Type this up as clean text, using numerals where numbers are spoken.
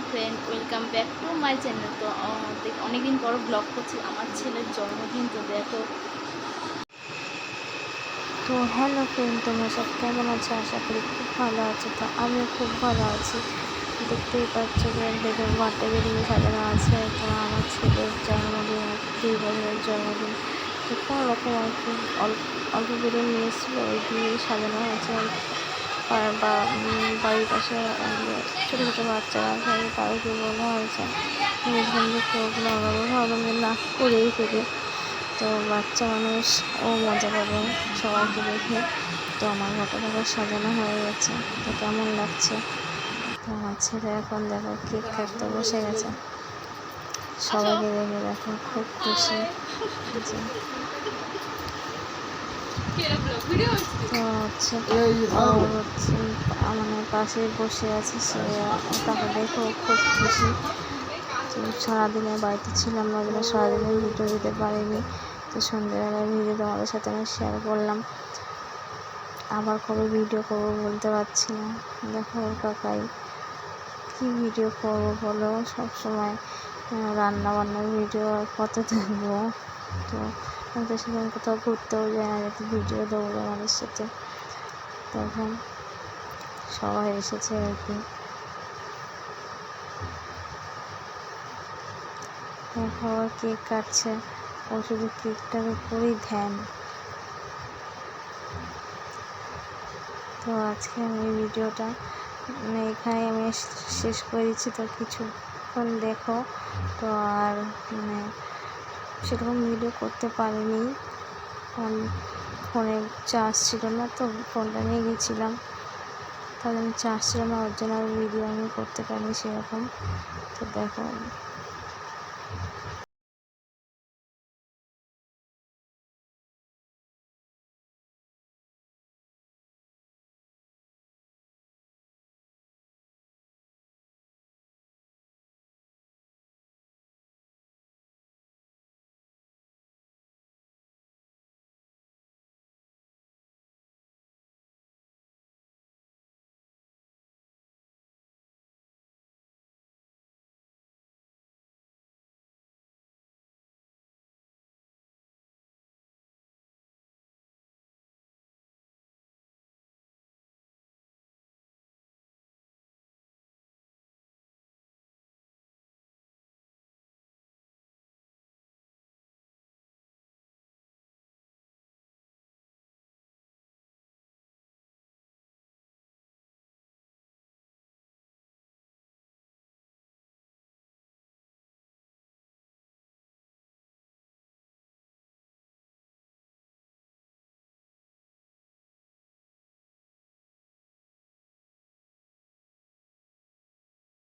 Friend, welcome back to my channel. তো অনেকদিন পর ব্লগ করছি, আমার ছেলের জন্মদিন। তো দেখো, তো হ্যালো ফ্রেন্ড, তোমরা সব কেমন আছো? আশা করি খুব ভালো আছো। তো আমিও খুব ভালো আছি। দেখতেই পাচ্ছ যে বেলুন বার্থডে বেলুন সাজানো আছে। তো আমার ছেলের জন্মদিন, 2 বছরের জন্মদিন। তো কোনো রকম আর কি অল্প বেলুন নিয়ে এসেছিলো, ওই দিয়ে সাজানো হয়েছে। আর বাড়ির পাশে ছোটো ছোটো বাচ্চারা থাকে, তাদেরকে বলা হয়েছে এখান থেকে ওগুলো হবে না করেই ফেলে। তো বাচ্চা মানুষ ও মজা পাবে সবাইকে দেখে। তো আমার ঘটনাটা সাজানো হয়ে গেছে। তো কেমন লাগছে? তো আমার ছেলে এখন দেখো কেক কাটতে বসে গেছে। সবাইকে দেখে দেখো খুব খুশি যে। তো হচ্ছে ওর মানে পাশে বসে আছে সে, তাকে দেখো খুব খুশি। তো সারাদিনে বাড়িতে ছিলাম না, ওই সারাদিনে ভিডিও দিতে পারিনি। তো সন্ধ্যেবেলায় ভিডিও তোমাদের সাথে আমি শেয়ার করলাম। আবার কবে ভিডিও করবো বলতে পারছি না। দেখো ওর কাকাই কী ভিডিও করবো বলো, সবসময় রান্না বান্নার ভিডিও আর কত দেখবো। তো আমি তো সেখানে কোথাও ঘুরতেও যাই না, যাতে ভিডিও দেবো আমাদের সাথে। তখন সবাই এসেছে আর কি। খাবার কেক কাটছে, ও শুধু কেকটার উপরেই ধ্যান। তো আজকে আমি ভিডিওটা এখানে আমি শেষ করে দিচ্ছি। তো কিছুক্ষণ দেখো। তো আর সেরকম ভিডিও করতে পারিনি, কারণ ফোনে চার্জ ছিল না। তো ফোনটা নিয়ে গেছিলাম, তাহলে আমি চার্জ ছিল না, ওর জন্য আর ভিডিও আমি করতে পারিনি সেরকম। তো দেখো